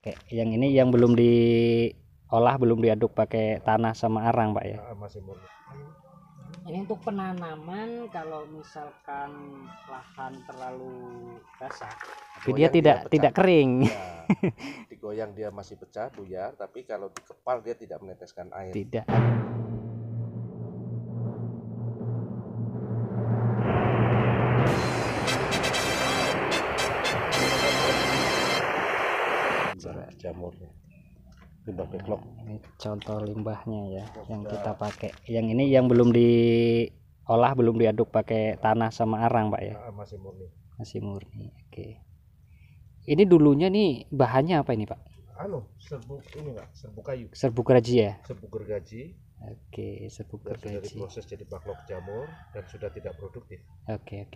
Oke, yang ini yang belum diolah, belum diaduk pakai tanah sama arang, Pak ya. Masih murni. Ini untuk penanaman kalau misalkan lahan terlalu basah, tapi dia tidak kering. Ya, digoyang dia masih pecah, buyar, tapi kalau dikepal dia tidak meneteskan air. Tidak. Jamurnya. Limbah backlog. Ini contoh limbahnya ya, yang kita pakai. Yang ini yang belum diolah, belum diaduk pakai tanah sama arang, Pak ya. Masih murni. Masih murni. Oke. Ini dulunya nih bahannya apa ini, Pak? Serbuk ini enggak, serbuk kayu. Serbuk gergaji ya? Serbuk gergaji. Oke, serbuk Sudah gergaji. diproses jadi backlog jamur dan sudah tidak produktif. Oke.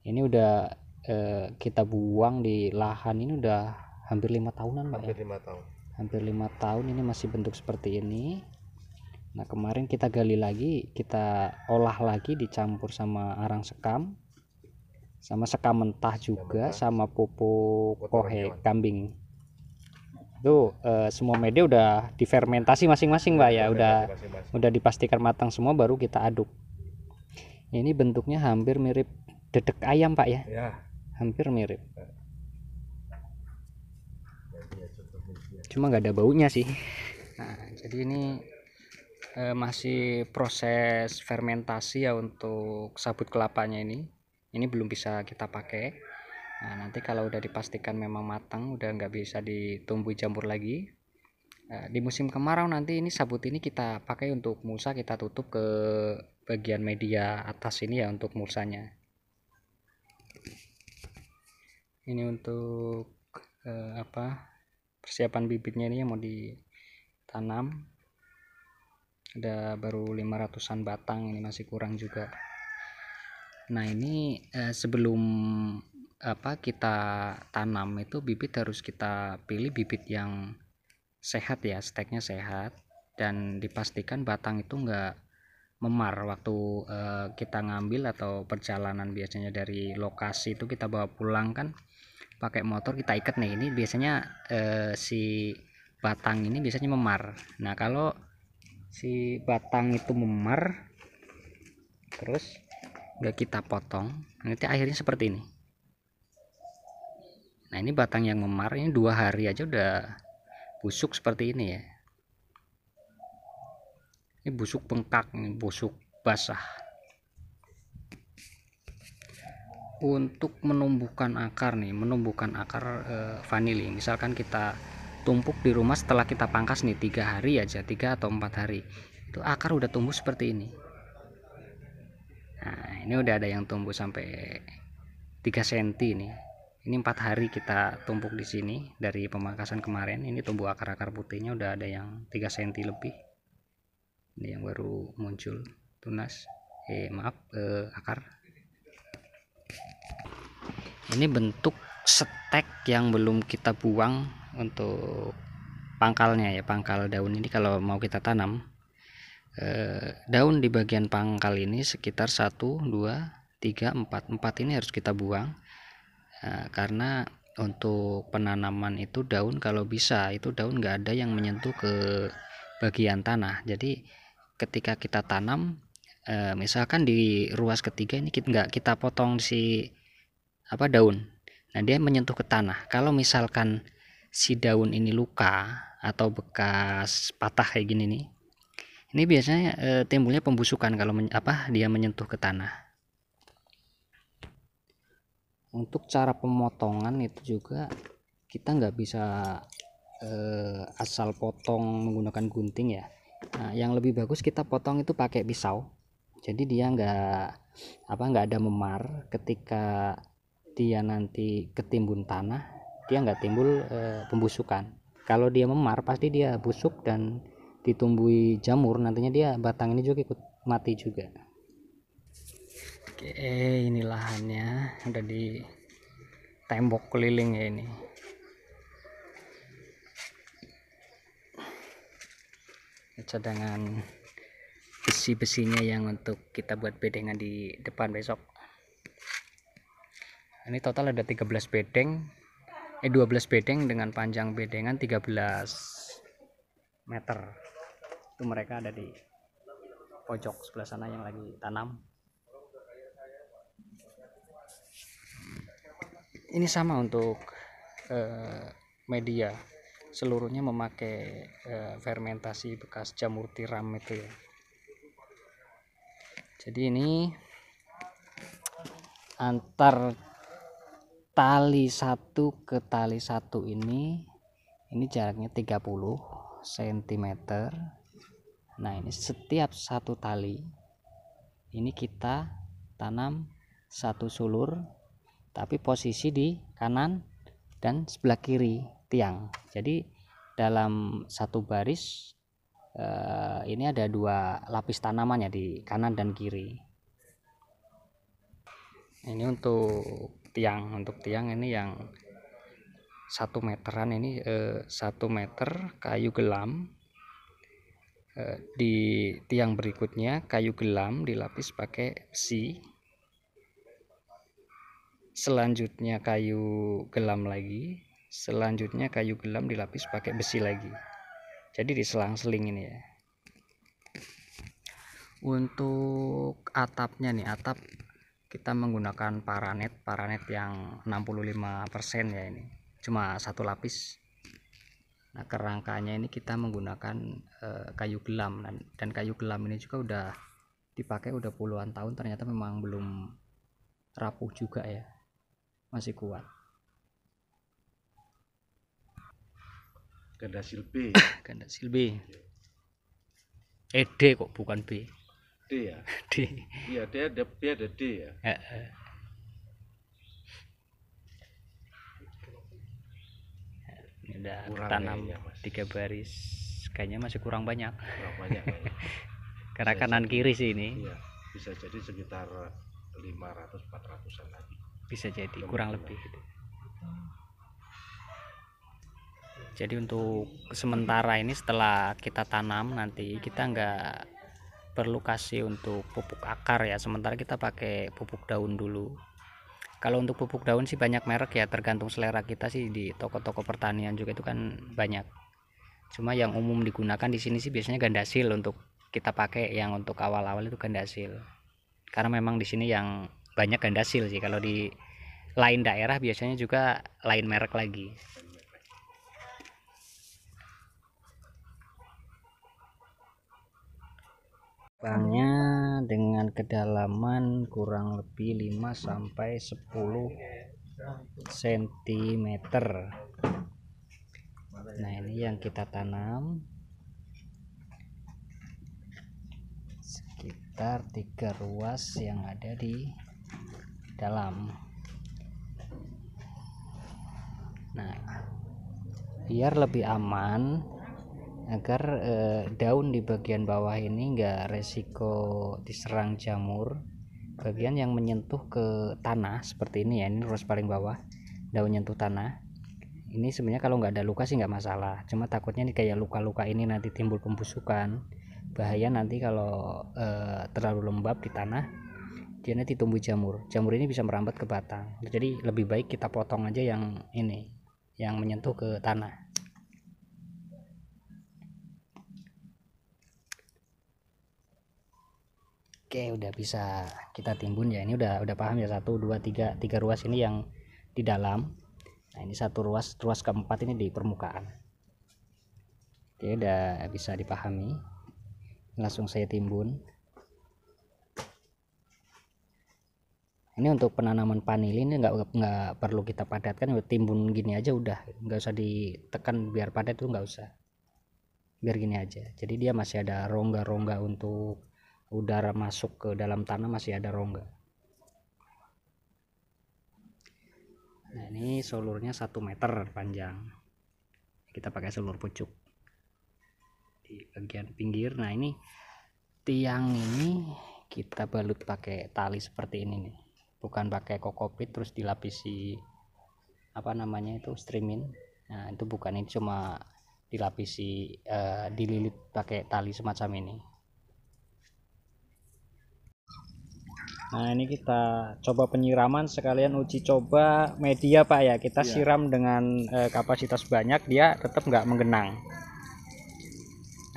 Ini udah kita buang di lahan ini udah hampir 5 tahunan, Pak ya? Hampir 5 tahun. Hampir 5 tahun ini masih bentuk seperti ini. Nah, kemarin kita gali lagi, kita olah lagi, dicampur sama arang sekam, sama sekam mentah juga, sama pupuk kohe kambing. Itu semua media udah difermentasi masing-masing, Pak ya. Udah dipastikan matang semua, baru kita aduk. Ini bentuknya hampir mirip dedek ayam, Pak ya. Ya. Hampir mirip. Cuma nggak ada baunya sih. Nah, jadi ini masih proses fermentasi ya untuk sabut kelapanya ini. Ini belum bisa kita pakai. Nah, nanti kalau udah dipastikan memang matang, udah nggak bisa ditumbuhi jamur lagi. Di musim kemarau nanti ini sabut ini kita pakai untuk mulsa, kita tutup ke bagian media atas ini ya untuk mulsanya. Ini untuk persiapan bibitnya ini yang mau ditanam. Ada baru 500-an batang, ini masih kurang juga. Nah, ini sebelum kita tanam itu bibit harus kita pilih bibit yang sehat ya, steknya sehat, dan dipastikan batang itu enggak memar waktu kita ngambil atau perjalanan. Biasanya dari lokasi itu kita bawa pulang kan pakai motor, kita ikat nih, ini biasanya si batang ini biasanya memar. Nah, kalau si batang itu memar terus nggak kita potong, nanti akhirnya seperti ini. Nah, ini batang yang memar ini 2 hari aja udah busuk seperti ini ya. Ini busuk bengkak, ini busuk basah. Untuk menumbuhkan akar nih, menumbuhkan akar vanili, misalkan kita tumpuk di rumah setelah kita pangkas nih 3 hari aja, 3 atau 4 hari, itu akar udah tumbuh seperti ini. Nah, ini udah ada yang tumbuh sampai 3 cm nih. Ini 4 hari kita tumpuk di sini dari pemangkasan kemarin. Ini tumbuh akar-akar putihnya udah ada yang 3 cm lebih. Ini yang baru muncul tunas. Akar. Ini bentuk stek yang belum kita buang untuk pangkalnya ya, pangkal daun ini kalau mau kita tanam. Daun di bagian pangkal ini sekitar 1, 2, 3, 4 ini harus kita buang, karena untuk penanaman itu daun kalau bisa itu daun nggak ada yang menyentuh ke bagian tanah. Jadi ketika kita tanam, misalkan di ruas ketiga ini nggak kita potong si daun, nah dia menyentuh ke tanah. Kalau misalkan si daun ini luka atau bekas patah kayak gini nih, ini biasanya timbulnya pembusukan kalau dia menyentuh ke tanah. Untuk cara pemotongan itu juga kita nggak bisa asal potong menggunakan gunting ya. Nah, yang lebih bagus kita potong itu pakai pisau. Jadi dia nggak ada memar. Ketika dia nanti ketimbun tanah, dia nggak timbul pembusukan. Kalau dia memar pasti dia busuk dan ditumbuhi jamur, nantinya dia batang ini juga ikut mati juga. Oke, ini lahannya udah di tembok keliling ya ini. Cadangan besi-besinya yang untuk kita buat bedengan di depan besok. Ini total ada 13 bedeng 12 bedeng dengan panjang bedengan 13 meter. Itu mereka ada di pojok sebelah sana yang lagi tanam. Ini sama untuk media, seluruhnya memakai fermentasi bekas jamur tiram itu ya. Jadi ini antar tali satu ke tali satu ini jaraknya 30 cm. Nah ini setiap satu tali ini kita tanam satu sulur, tapi posisi di kanan dan sebelah kiri tiang. Jadi dalam satu baris ini ada 2 lapis tanamannya di kanan dan kiri. Ini untuk tiang ini yang 1 meteran, ini 1 meter kayu gelam. Di tiang berikutnya kayu gelam dilapis pakai besi, selanjutnya kayu gelam lagi, selanjutnya kayu gelam dilapis pakai besi lagi. Jadi diselang-seling ini ya. Untuk atapnya nih, atap kita menggunakan paranet yang 65% ya, ini cuma 1 lapis. Nah kerangkanya ini kita menggunakan kayu gelam, dan kayu gelam ini juga udah dipakai udah puluhan tahun, ternyata memang belum rapuh juga ya, masih kuat. Gandasil B. Gandasil B. D kok bukan B. D ya. D. Iya, dia ada D ya. Ini udah tanam 3 baris, kayaknya masih kurang banyak. Karena kanan kiri sih ini. Iya, bisa jadi sekitar 500-400an lagi. Bisa jadi kurang lebih. Jadi untuk sementara ini setelah kita tanam, nanti kita nggak perlu kasih untuk pupuk akar ya, sementara kita pakai pupuk daun dulu. Kalau untuk pupuk daun sih banyak merek ya, tergantung selera kita sih. Di toko-toko pertanian juga itu kan banyak. Cuma yang umum digunakan di sini sih biasanya Gandasil untuk kita pakai, yang untuk awal-awal itu Gandasil. Karena memang di sini yang banyak Gandasil sih. Kalau di lain daerah biasanya juga lain merek lagi. Lubangnya dengan kedalaman kurang lebih 5-10 cm. Nah ini yang kita tanam sekitar 3 ruas yang ada di dalam. Nah biar lebih aman, agar daun di bagian bawah ini enggak resiko diserang jamur, bagian yang menyentuh ke tanah seperti ini ya, ini ruas paling bawah, daun nyentuh tanah ini sebenarnya kalau nggak ada luka sih nggak masalah, cuma takutnya nih kayak luka-luka ini nanti timbul pembusukan, bahaya nanti kalau terlalu lembab di tanah, dia nanti tumbuh jamur ini bisa merambat ke batang. Jadi lebih baik kita potong aja yang ini, yang menyentuh ke tanah. Oke, udah bisa kita timbun ya. Ini udah paham ya, 1 2 3 ruas ini yang di dalam. Nah ini satu ruas keempat ini di permukaan. Oke, udah bisa dipahami. Langsung saya timbun. Ini untuk penanaman vanili ini nggak perlu kita padatkan, timbun gini aja udah, nggak usah ditekan biar padat, itu nggak usah, biar gini aja. Jadi dia masih ada rongga-rongga untuk udara masuk ke dalam tanah, masih ada rongga. Nah ini sulurnya 1 meter panjang, kita pakai sulur pucuk di bagian pinggir. Nah ini tiang ini kita balut pakai tali seperti ini nih, bukan pakai kokopit terus dilapisi apa namanya itu strimin. Nah itu bukan, ini cuma dilapisi dililit pakai tali semacam ini. Nah ini kita coba penyiraman sekalian uji coba media Pak ya. Kita siram dengan kapasitas banyak, dia tetap nggak menggenang.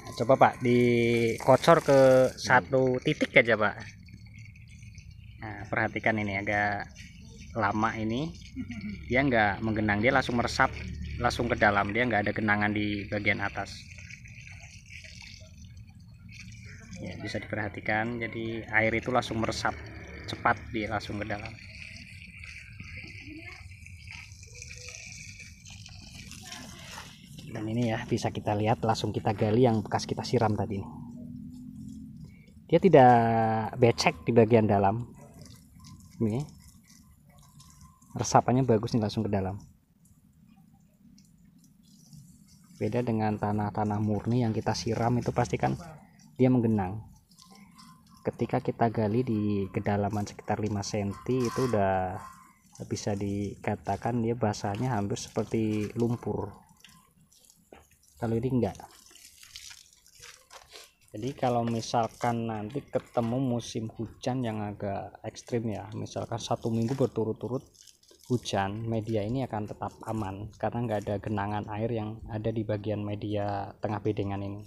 Nah, coba Pak dikocor ke satu titik aja Pak. Nah perhatikan ini agak lama ini, dia nggak menggenang, dia langsung meresap langsung ke dalam, dia nggak ada genangan di bagian atas. Ya bisa diperhatikan, jadi air itu langsung meresap cepat, dia langsung ke dalam. Dan ini ya bisa kita lihat, langsung kita gali yang bekas kita siram tadi nih. Dia tidak becek di bagian dalam. Ini resapannya bagus nih, langsung ke dalam. Beda dengan tanah-tanah murni yang kita siram itu pasti kan dia menggenang. Ketika kita gali di kedalaman sekitar 5 cm itu udah bisa dikatakan dia basahnya hampir seperti lumpur. Kalau ini enggak. Jadi kalau misalkan nanti ketemu musim hujan yang agak ekstrim ya, misalkan 1 minggu berturut-turut hujan, media ini akan tetap aman karena nggak ada genangan air yang ada di bagian media tengah bedengan ini.